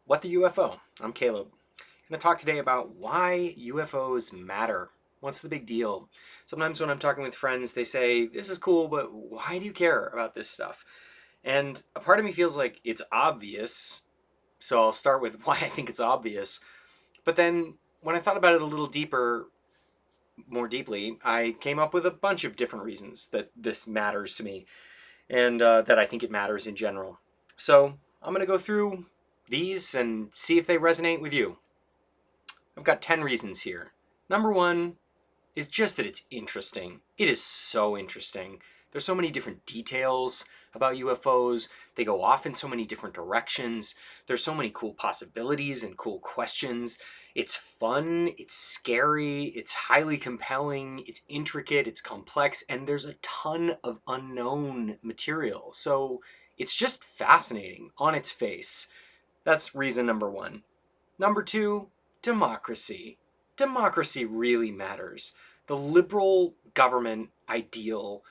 What the UFO? I'm Caleb. I'm going to talk today about why UFOs matter. What's the big deal? Sometimes when I'm talking with friends, they say, this is cool, but why do you care about this stuff? And a part of me feels like it's obvious, so I'll start with why I think it's obvious. But then when I thought about it a little deeper, more deeply, I came up with a bunch of different reasons that this matters to me and that I think it matters in general. So I'm going to go through these and see if they resonate with you. I've got 10 reasons here. Number one is just that it's interesting. It is so interesting. There's so many different details about UFOs. They go off in so many different directions. There's so many cool possibilities and cool questions. It's fun, it's scary, it's highly compelling, it's intricate, it's complex, and there's a ton of unknown material. So it's just fascinating on its face. That's reason number one. Number two, democracy. Democracy really matters. The liberal government ideal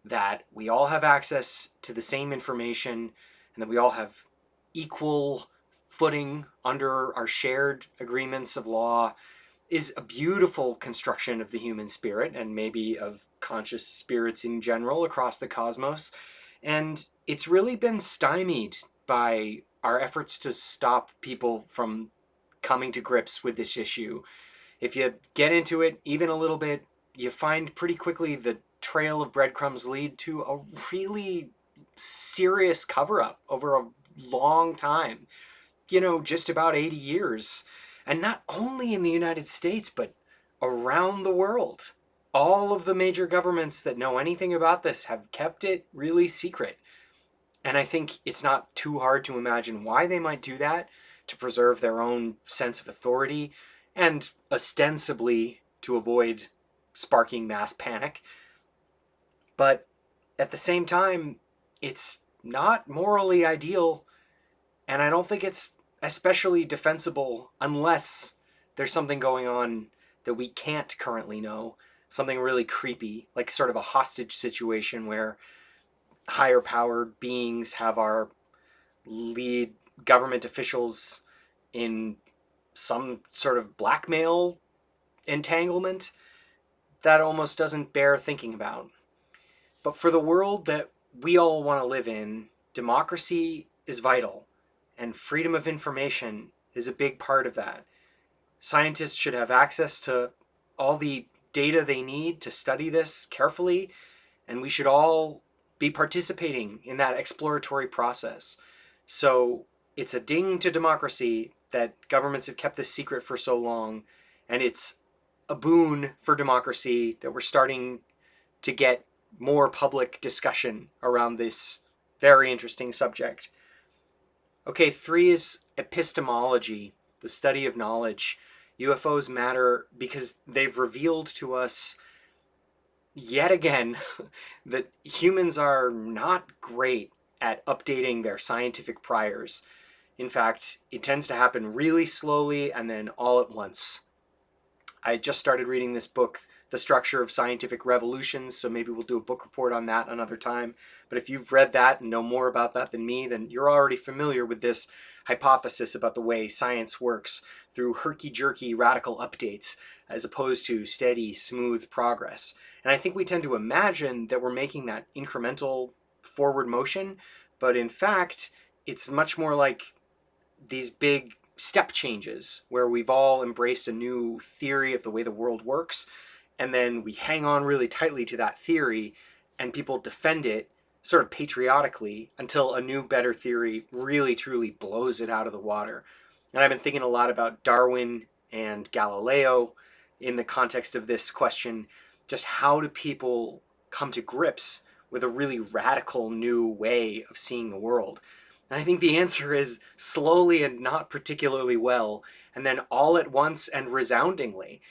that we all have access to the same information and that we all have equal footing under our shared agreements of law is a beautiful construction of the human spirit and maybe of conscious spirits in general across the cosmos. And it's really been stymied by our efforts to stop people from coming to grips with this issue. If you get into it even a little bit, you find pretty quickly the trail of breadcrumbs lead to a really serious cover up over a long time. Just about 80 years. And not only in the United States, but around the world. All of the major governments that know anything about this have kept it really secret. And I think it's not too hard to imagine why they might do that, to preserve their own sense of authority and ostensibly to avoid sparking mass panic. But at the same time, it's not morally ideal, and I don't think it's especially defensible unless there's something going on that we can't currently know, something really creepy, like sort of a hostage situation where higher powered beings have our lead government officials in some sort of blackmail entanglement that almost doesn't bear thinking about. But for the world that we all want to live in, democracy is vital, and freedom of information is a big part of that. Scientists should have access to all the data they need to study this carefully, and we should all be participating in that exploratory process. So it's a ding to democracy that governments have kept this secret for so long, and it's a boon for democracy that we're starting to get more public discussion around this very interesting subject. Okay, three is epistemology, the study of knowledge. UFOs matter because they've revealed to us yet again that humans are not great at updating their scientific priors. In fact, it tends to happen really slowly and then all at once. I just started reading this book, The Structure of Scientific Revolutions, so maybe we'll do a book report on that another time. But if you've read that and know more about that than me, then you're already familiar with this hypothesis about the way science works through herky-jerky radical updates as opposed to steady, smooth progress. And I think we tend to imagine that we're making that incremental forward motion, but in fact, it's much more like these big step changes where we've all embraced a new theory of the way the world works, and then we hang on really tightly to that theory and people defend it sort of patriotically until a new better theory really truly blows it out of the water. And I've been thinking a lot about Darwin and Galileo in the context of this question. Just how do people come to grips with a really radical new way of seeing the world? And I think the answer is slowly and not particularly well, and then all at once and resoundingly.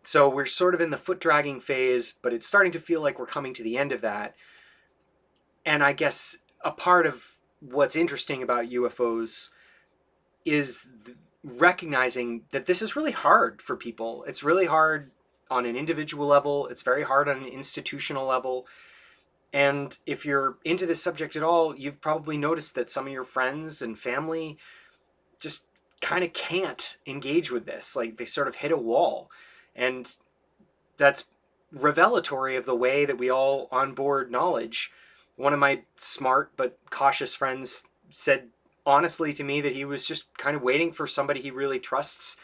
So we're sort of in the foot dragging phase, but it's starting to feel like we're coming to the end of that. And I guess a part of what's interesting about UFOs is recognizing that this is really hard for people. It's really hard on an individual level. It's very hard on an institutional level. And if you're into this subject at all, you've probably noticed that some of your friends and family just kind of can't engage with this. Like they sort of hit a wall. And that's revelatory of the way that we all onboard knowledge. One of my smart but cautious friends said honestly to me that he was just kind of waiting for somebody he really trusts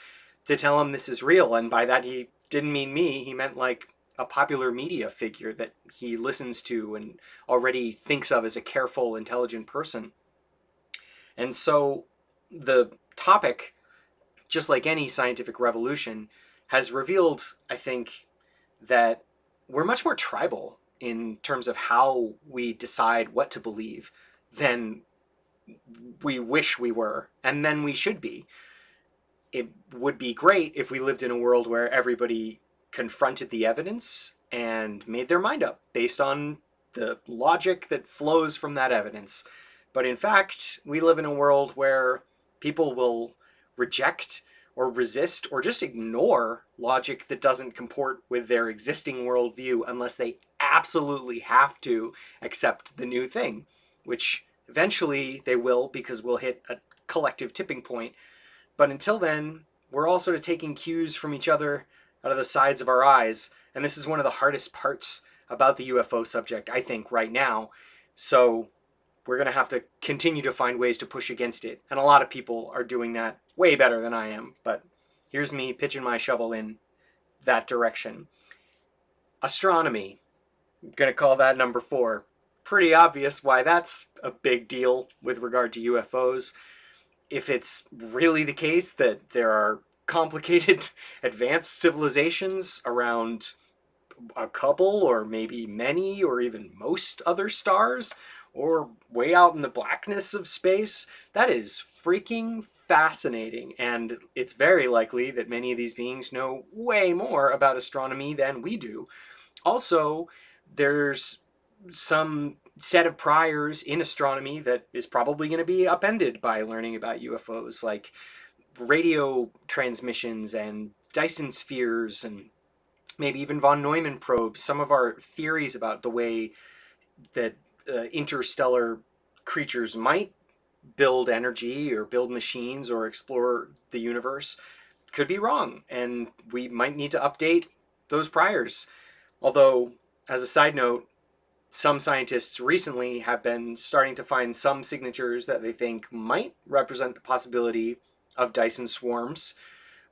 to tell him this is real. And by that, he didn't mean me. He meant like a popular media figure that he listens to and already thinks of as a careful, intelligent person. And so the topic, just like any scientific revolution, has revealed, I think, that we're much more tribal in terms of how we decide what to believe than we wish we were, and then we should be. It would be great if we lived in a world where everybody confronted the evidence and made their mind up based on the logic that flows from that evidence. But in fact, we live in a world where people will reject or resist or just ignore logic that doesn't comport with their existing worldview unless they absolutely have to accept the new thing, which eventually they will because we'll hit a collective tipping point. But until then, we're all sort of taking cues from each other out of the sides of our eyes. And this is one of the hardest parts about the UFO subject, I think, right now. So we're going to have to continue to find ways to push against it. And a lot of people are doing that way better than I am. But here's me pitching my shovel in that direction. Astronomy. I'm going to call that number 4. Pretty obvious why that's a big deal with regard to UFOs. If it's really the case that there are complicated advanced civilizations around a couple or maybe many or even most other stars or way out in the blackness of space, that is freaking fascinating. And it's very likely that many of these beings know way more about astronomy than we do. Also, there's some set of priors in astronomy that is probably going to be upended by learning about UFOs, like radio transmissions and Dyson spheres and maybe even von Neumann probes. Some of our theories about the way that interstellar creatures might build energy or build machines or explore the universe could be wrong, and we might need to update those priors. Although, as a side note, some scientists recently have been starting to find some signatures that they think might represent the possibility of Dyson swarms,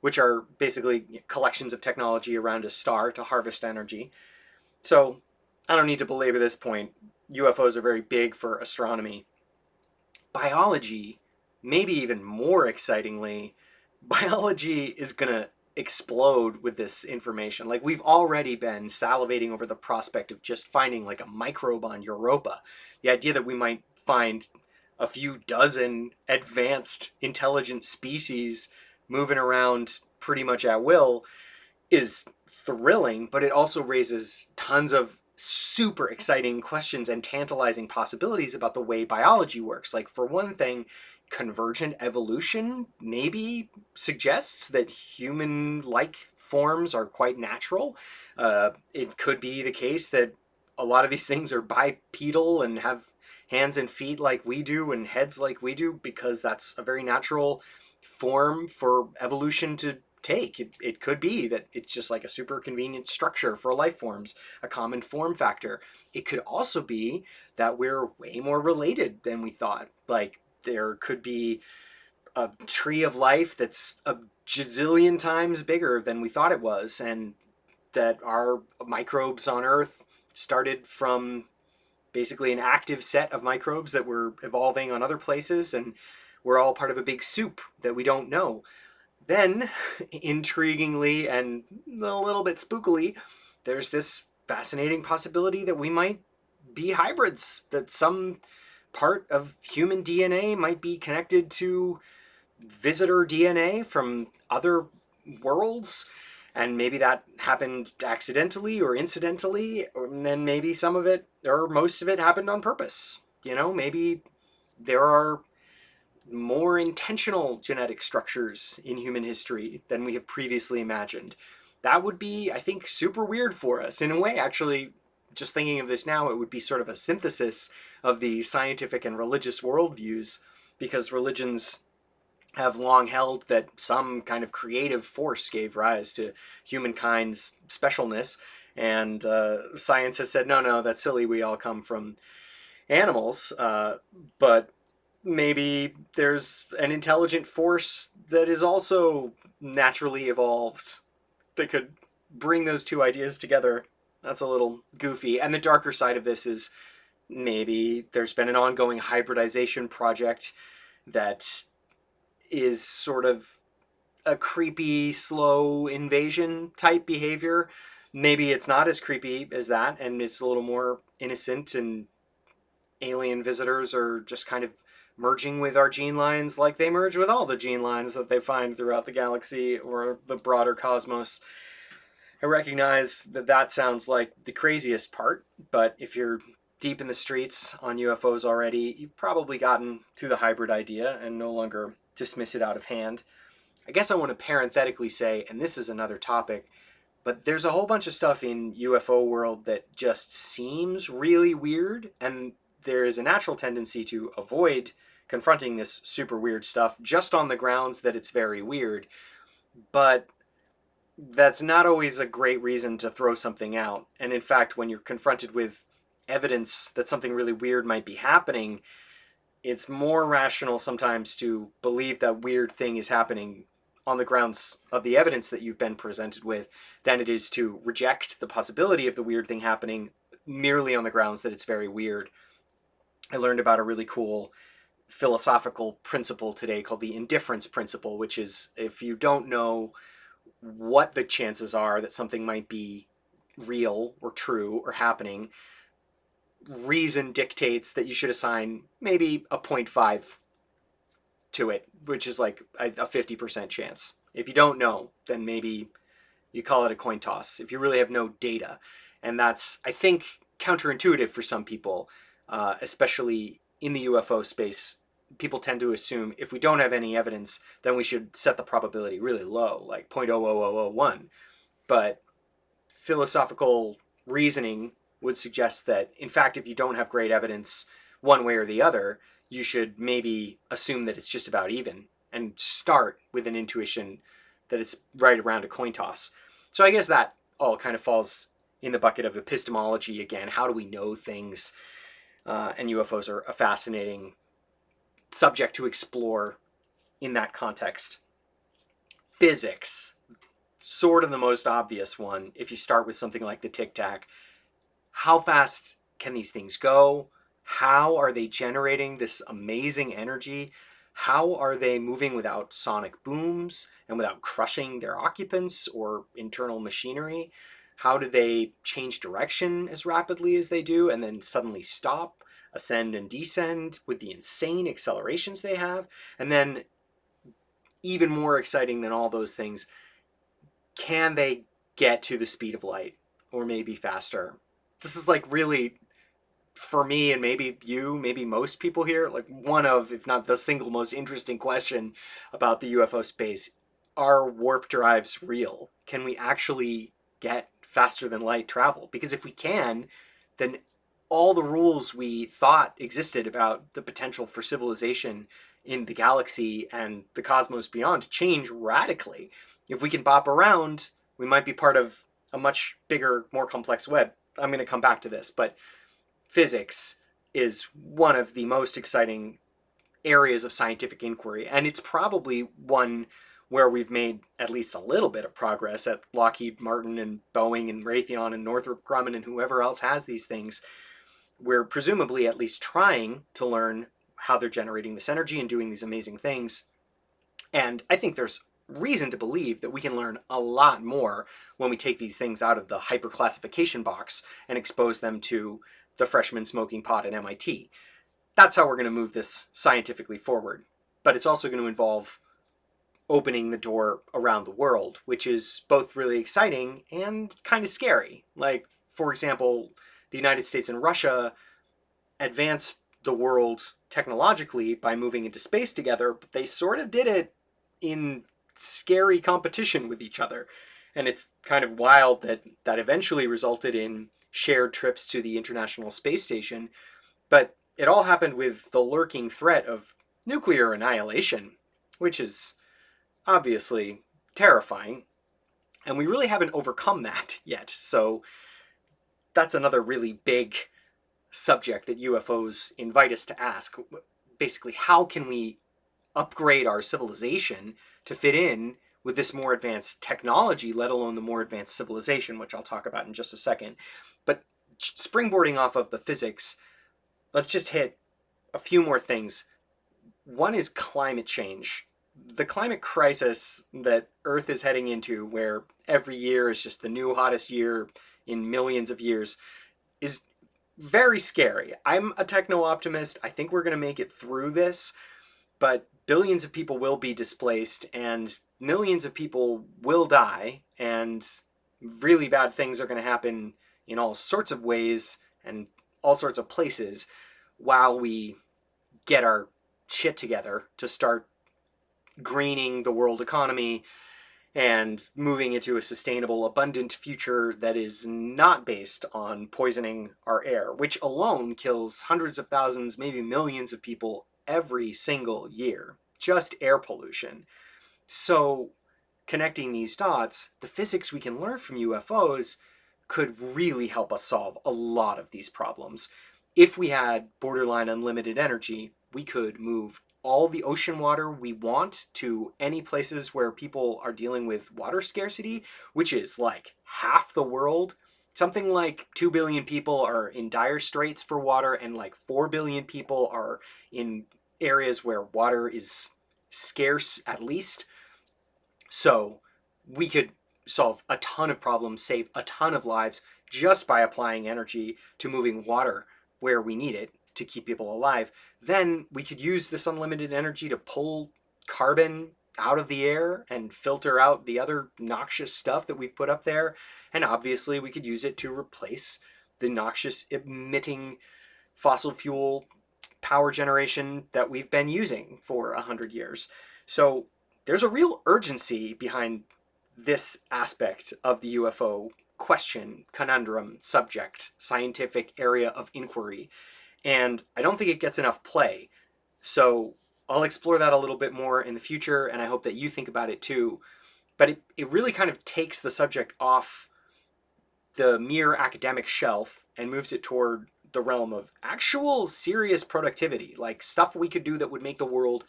which are basically collections of technology around a star to harvest energy. So I don't need to belabor this point. UFOs are very big for astronomy. Biology, maybe even more excitingly, biology is going to explode with this information. Like, we've already been salivating over the prospect of just finding like a microbe on Europa. The idea that we might find a few dozen advanced intelligent species moving around pretty much at will is thrilling, but it also raises tons of super exciting questions and tantalizing possibilities about the way biology works. Like, for one thing, convergent evolution maybe suggests that human-like forms are quite natural. It could be the case that a lot of these things are bipedal and have hands and feet like we do and heads like we do because that's a very natural form for evolution to take. It could be that it's just like a super convenient structure for life forms, a common form factor. It could also be that we're way more related than we thought. Like, there could be a tree of life that's a gazillion times bigger than we thought it was, and that our microbes on Earth started from basically an active set of microbes that were evolving on other places, and we're all part of a big soup that we don't know. Then, intriguingly and a little bit spookily, there's this fascinating possibility that we might be hybrids, that some part of human DNA might be connected to visitor DNA from other worlds, and maybe that happened accidentally or incidentally, and then maybe some of it or most of it happened on purpose. You know, maybe there are more intentional genetic structures in human history than we have previously imagined. That would be, I think, super weird for us. In a way, actually, just thinking of this now, it would be sort of a synthesis of the scientific and religious worldviews, because religions have long held that some kind of creative force gave rise to humankind's specialness. And science has said, no, no, that's silly. We all come from animals. But maybe there's an intelligent force that is also naturally evolved that could bring those two ideas together. That's a little goofy. And the darker side of this is maybe there's been an ongoing hybridization project that is sort of a creepy, slow invasion type behavior. Maybe it's not as creepy as that, and it's a little more innocent, and alien visitors are just kind of merging with our gene lines like they merge with all the gene lines that they find throughout the galaxy or the broader cosmos. I recognize that that sounds like the craziest part, but if you're deep in the streets on UFOs already, you've probably gotten to the hybrid idea and no longer dismiss it out of hand. I guess I want to parenthetically say, and this is another topic, but there's a whole bunch of stuff in UFO world that just seems really weird, and there is a natural tendency to avoid confronting this super weird stuff just on the grounds that it's very weird. But that's not always a great reason to throw something out. And in fact, when you're confronted with evidence that something really weird might be happening, it's more rational sometimes to believe that weird thing is happening on the grounds of the evidence that you've been presented with than it is to reject the possibility of the weird thing happening merely on the grounds that it's very weird. I learned about a really cool philosophical principle today called the indifference principle, which is if you don't know what the chances are that something might be real or true or happening, reason dictates that you should assign maybe a 0.5 to it, which is like a 50% chance. If you don't know, then maybe you call it a coin toss if you really have no data. And that's, I think, counterintuitive for some people, especially in the UFO space. People tend to assume if we don't have any evidence, then we should set the probability really low, like 0.00001. But philosophical reasoning would suggest that, in fact, if you don't have great evidence one way or the other, you should maybe assume that it's just about even and start with an intuition that it's right around a coin toss. So I guess that all kind of falls in the bucket of epistemology again. How do we know things? And UFOs are a fascinating subject to explore in that context. Physics, sort of the most obvious one if you start with something like the Tic Tac. How fast can these things go? How are they generating this amazing energy? How are they moving without sonic booms and without crushing their occupants or internal machinery? How do they change direction as rapidly as they do and then suddenly stop, ascend and descend with the insane accelerations they have? And then, even more exciting than all those things, can they get to the speed of light or maybe faster? This is like really, for me and maybe you, maybe most people here, like one of, if not the single most interesting question about the UFO space. Are warp drives real? Can we actually get faster than light travel? Because if we can, then all the rules we thought existed about the potential for civilization in the galaxy and the cosmos beyond change radically. If we can bop around, we might be part of a much bigger, more complex web. I'm going to come back to this, but physics is one of the most exciting areas of scientific inquiry, and it's probably one where we've made at least a little bit of progress at Lockheed Martin and Boeing and Raytheon and Northrop Grumman and whoever else has these things. We're presumably at least trying to learn how they're generating this energy and doing these amazing things. And I think there's reason to believe that we can learn a lot more when we take these things out of the hyperclassification box and expose them to the freshman smoking pot at MIT. That's how we're going to move this scientifically forward. But it's also going to involve opening the door around the world, which is both really exciting and kind of scary. Like, for example, the United States and Russia advanced the world technologically by moving into space together, but they sort of did it in scary competition with each other. And it's kind of wild that that eventually resulted in shared trips to the International Space Station. But it all happened with the lurking threat of nuclear annihilation. which is obviously terrifying. And we really haven't overcome that yet. So that's another really big subject that UFOs invite us to ask. Basically, how can we upgrade our civilization to fit in with this more advanced technology, let alone the more advanced civilization, which I'll talk about in just a second. But springboarding off of the physics, let's just hit a few more things. One is climate change. The climate crisis that Earth is heading into, where every year is just the new hottest year in millions of years, is very scary. I'm a techno-optimist. I think we're going to make it through this, but billions of people will be displaced and millions of people will die, and really bad things are going to happen in all sorts of ways and all sorts of places while we get our shit together to start greening the world economy and moving into a sustainable, abundant future that is not based on poisoning our air, which alone kills hundreds of thousands, maybe millions of people every single year. Just air pollution. So, connecting these dots, the physics we can learn from UFOs could really help us solve a lot of these problems. If we had borderline unlimited energy, we could move all the ocean water we want to any places where people are dealing with water scarcity, which is like half the world. Something like 2 billion people are in dire straits for water, and like 4 billion people are in areas where water is scarce at least. So we could solve a ton of problems, save a ton of lives just by applying energy to moving water where we need it to keep people alive. Then we could use this unlimited energy to pull carbon out of the air and filter out the other noxious stuff that we've put up there. And obviously we could use it to replace the noxious emitting fossil fuel power generation that we've been using for 100 years. So there's a real urgency behind this aspect of the UFO question, conundrum, subject, scientific area of inquiry. And I don't think it gets enough play. So I'll explore that a little bit more in the future, and I hope that you think about it too. But it really kind of takes the subject off the mere academic shelf and moves it toward the realm of actual serious productivity, like stuff we could do that would make the world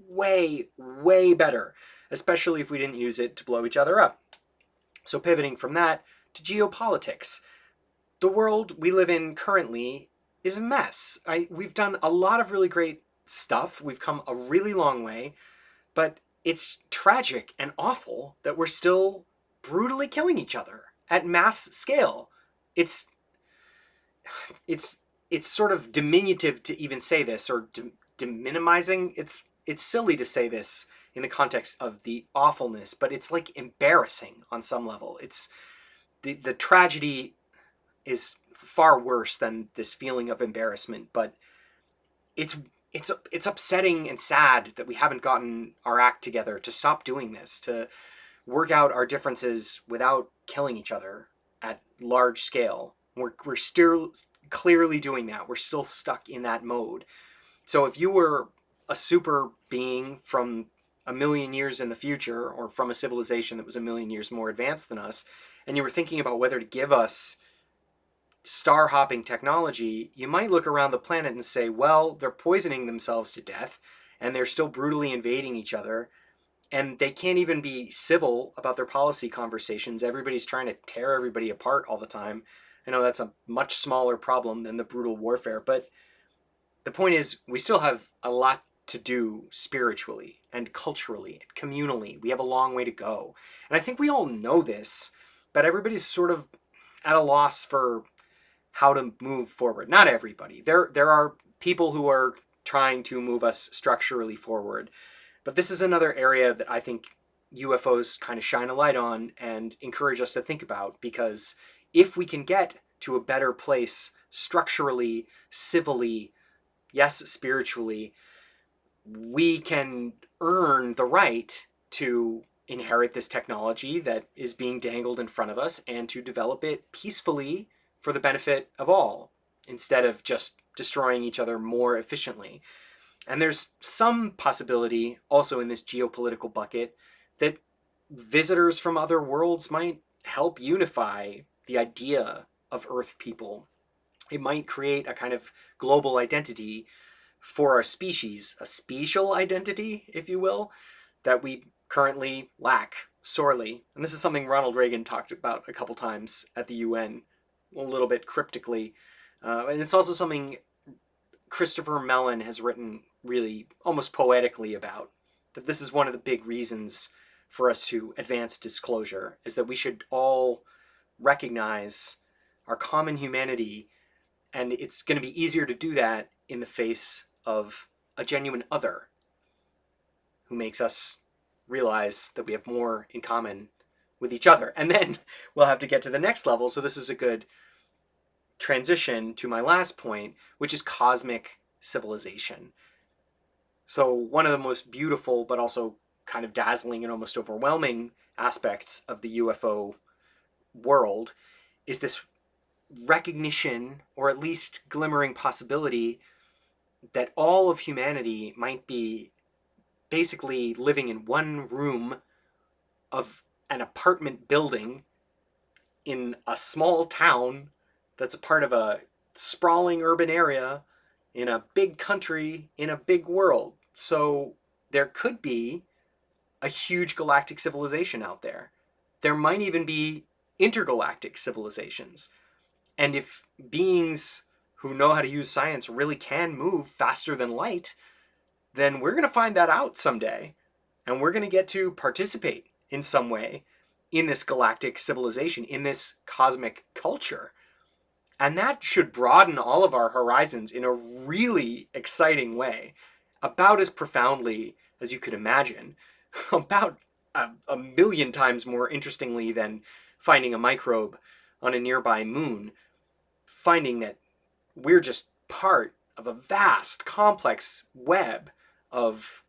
way, way better, especially if we didn't use it to blow each other up. So pivoting from that to geopolitics. The world we live in currently is a mess. We've done a lot of really great stuff. We've come a really long way, but it's tragic and awful that we're still brutally killing each other at mass scale. It's sort of diminutive to even say this, or deminimizing. It's silly to say this in the context of the awfulness, but it's like embarrassing on some level. It's the tragedy is far worse than this feeling of embarrassment, but it's upsetting and sad that we haven't gotten our act together to stop doing this, to work out our differences without killing each other at large scale. We're still clearly doing that. We're still stuck in that mode. So if you were a super being from a million years in the future, or from a civilization that was a million years more advanced than us, and you were thinking about whether to give us star hopping technology, you might look around the planet and say, well, they're poisoning themselves to death and they're still brutally invading each other, and they can't even be civil about their policy conversations. Everybody's trying to tear everybody apart all the time. I know that's a much smaller problem than the brutal warfare, but the point is we still have a lot to do spiritually and culturally and communally. We have a long way to go. And I think we all know this, but everybody's sort of at a loss for how to move forward. Not everybody. There are people who are trying to move us structurally forward. But this is another area that I think UFOs kind of shine a light on and encourage us to think about, because if we can get to a better place structurally, civilly, yes, spiritually, we can earn the right to inherit this technology that is being dangled in front of us and to develop it peacefully for the benefit of all, instead of just destroying each other more efficiently. And there's some possibility also in this geopolitical bucket that visitors from other worlds might help unify the idea of Earth people. It might create a kind of global identity for our species, a special identity, if you will, that we currently lack sorely. And this is something Ronald Reagan talked about a couple times at the UN, a little bit cryptically. And it's also something Christopher Mellon has written really almost poetically about, that this is one of the big reasons for us to advance disclosure, is that we should all recognize our common humanity, and it's going to be easier to do that in the face of a genuine other who makes us realize that we have more in common with each other. And then we'll have to get to the next level. So this is a good transition to my last point, which is cosmic civilization. So one of the most beautiful but also kind of dazzling and almost overwhelming aspects of the UFO world is this recognition, or at least glimmering possibility, that all of humanity might be basically living in one room of an apartment building in a small town that's a part of a sprawling urban area in a big country in a big world. So there could be a huge galactic civilization out there. There might even be intergalactic civilizations. And if beings who know how to use science really can move faster than light, then we're going to find that out someday. And we're going to get to participate in some way in this galactic civilization, in this cosmic culture. And that should broaden all of our horizons in a really exciting way, about as profoundly as you could imagine, about a million times more interestingly than finding a microbe on a nearby moon, finding that we're just part of a vast, complex web of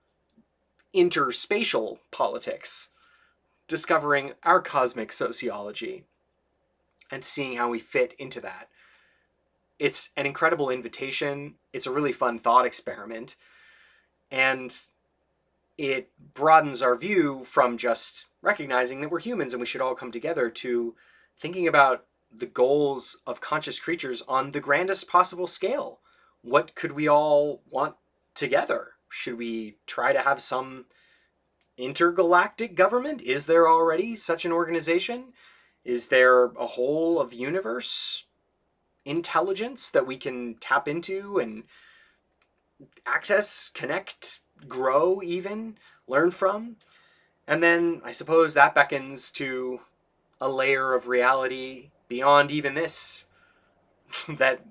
interspatial politics, discovering our cosmic sociology and seeing how we fit into that. It's an incredible invitation. It's a really fun thought experiment. And it broadens our view from just recognizing that we're humans and we should all come together to thinking about the goals of conscious creatures on the grandest possible scale. What could we all want together? Should we try to have some intergalactic government? Is there already such an organization? Is there a whole of universe intelligence that we can tap into and access, connect, grow even, learn from? And then I suppose that beckons to a layer of reality beyond even this, that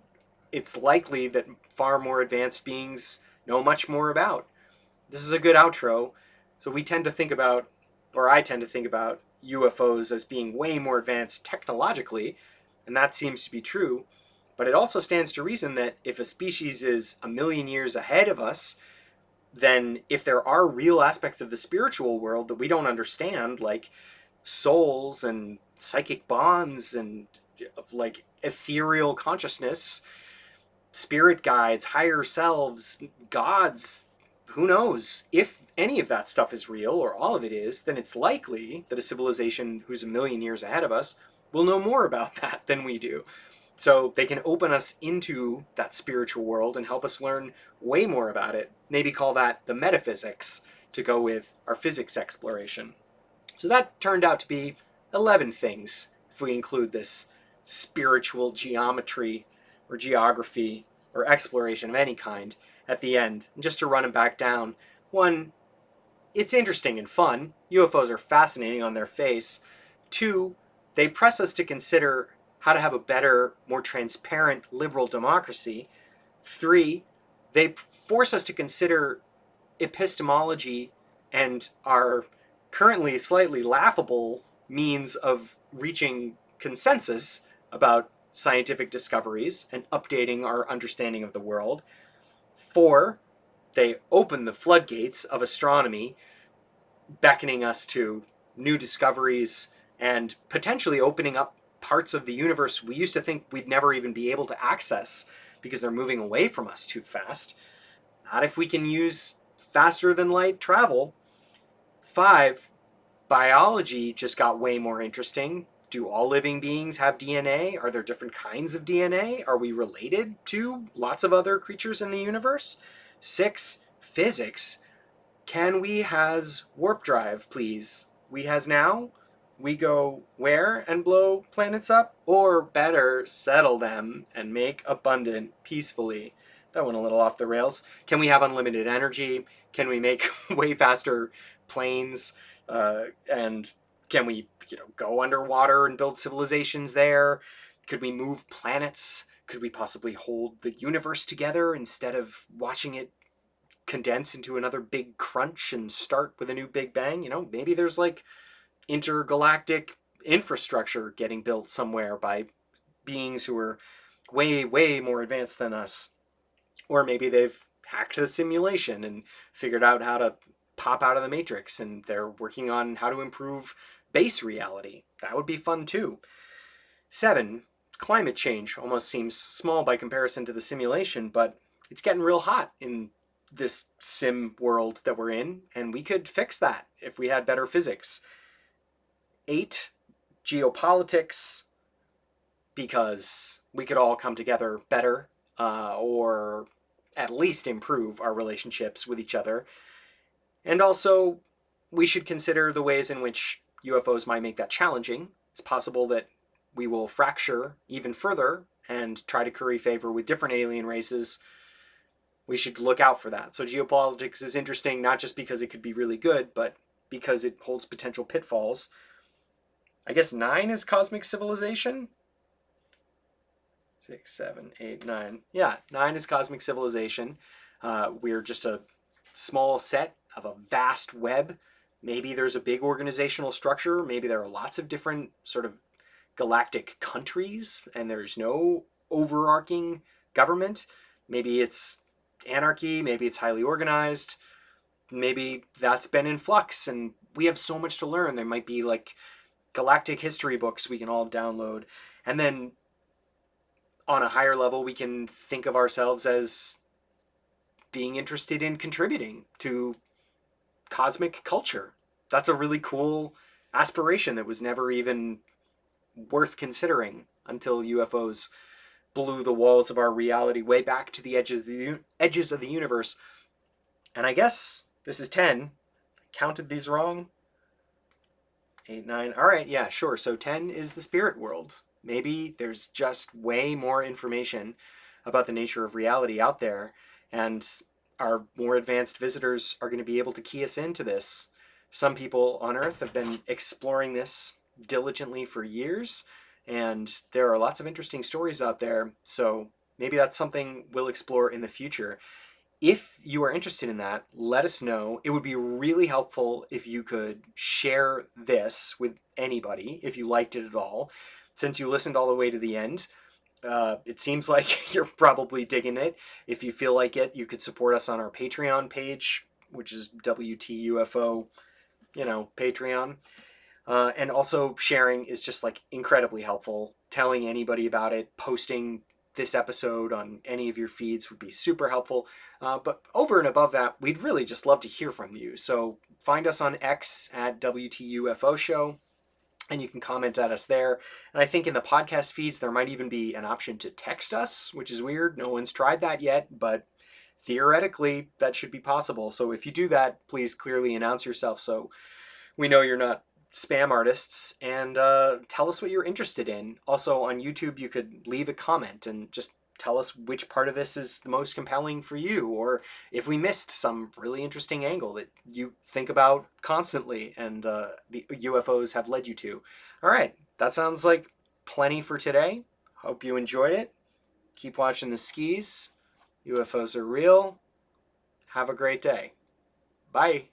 it's likely that far more advanced beings know much more about. This is a good outro. So we tend to think about, or I tend to think about, UFOs as being way more advanced technologically, and that seems to be true. But it also stands to reason that if a species is a million years ahead of us, then if there are real aspects of the spiritual world that we don't understand, like souls and psychic bonds and like ethereal consciousness, spirit guides, higher selves, gods, who knows? If any of that stuff is real, or all of it is, then it's likely that a civilization who's a million years ahead of us will know more about that than we do. So they can open us into that spiritual world and help us learn way more about it. Maybe call that the metaphysics to go with our physics exploration. So that turned out to be 11 things, if we include this spiritual geometry or geography or exploration of any kind at the end. And just to run them back down, one, it's interesting and fun. UFOs are fascinating on their face. Two, they press us to consider how to have a better, more transparent liberal democracy. Three, they force us to consider epistemology and our currently slightly laughable means of reaching consensus about scientific discoveries and updating our understanding of the world. Four, they open the floodgates of astronomy, beckoning us to new discoveries and potentially opening up parts of the universe we used to think we'd never even be able to access because they're moving away from us too fast. Not if we can use faster than light travel. 5, biology just got way more interesting. Do all living beings have DNA? Are there different kinds of DNA? Are we related to lots of other creatures in the universe? 6, physics. Can we has warp drive, please? We has now? We go where and blow planets up? Or better, settle them and make abundant peacefully? That went a little off the rails. Can we have unlimited energy? Can we make way faster planes? And can we, go underwater and build civilizations there? Could we move planets? Could we possibly hold the universe together instead of watching it condense into another big crunch and start with a new big bang? Maybe there's like intergalactic infrastructure getting built somewhere by beings who are way, way more advanced than us. Or maybe they've hacked the simulation and figured out how to pop out of the matrix and they're working on how to improve base reality. That would be fun too. 7, climate change almost seems small by comparison to the simulation, but it's getting real hot in this sim world that we're in, and we could fix that if we had better physics. 8, geopolitics, because we could all come together better, or at least improve our relationships with each other. And also, we should consider the ways in which UFOs might make that challenging. It's possible that we will fracture even further and try to curry favor with different alien races. We should look out for that. So geopolitics is interesting, not just because it could be really good, but because it holds potential pitfalls. I guess 9 is cosmic civilization. 6, 7, 8, 9. Yeah, 9 is cosmic civilization. We're just a small set of a vast web. Maybe there's a big organizational structure. Maybe there are lots of different sort of galactic countries and there's no overarching government. Maybe it's anarchy. Maybe it's highly organized. Maybe that's been in flux and we have so much to learn. There might be like galactic history books we can all download. And then on a higher level, we can think of ourselves as being interested in contributing to cosmic culture. That's a really cool aspiration that was never even worth considering until UFOs blew the walls of our reality way back to the edges of the universe. And I guess this is 10. I counted these wrong. 8, 9. All right, yeah, sure. So 10 is the spirit world. Maybe there's just way more information about the nature of reality out there, and our more advanced visitors are going to be able to key us into this. Some people on Earth have been exploring this diligently for years, and there are lots of interesting stories out there, so maybe that's something we'll explore in the future. If you are interested in that, let us know. It would be really helpful if you could share this with anybody, if you liked it at all. Since you listened all the way to the end, it seems like you're probably digging it. If you feel like it, you could support us on our Patreon page, which is WTUFO, Patreon. And also sharing is just like incredibly helpful. Telling anybody about it, posting this episode on any of your feeds would be super helpful. But over and above that, we'd really just love to hear from you. So find us on X at WTUFO Show, and you can comment at us there. And I think in the podcast feeds, there might even be an option to text us, which is weird. No one's tried that yet, but theoretically, that should be possible. So if you do that, please clearly announce yourself so we know you're not spam artists, and tell us what you're interested in. Also on YouTube, you could leave a comment and just tell us which part of this is the most compelling for you, or if we missed some really interesting angle that you think about constantly and the UFOs have led you to. All right, that sounds like plenty for today. Hope you enjoyed it. Keep watching the skis. UFOs are real. Have a great day. Bye.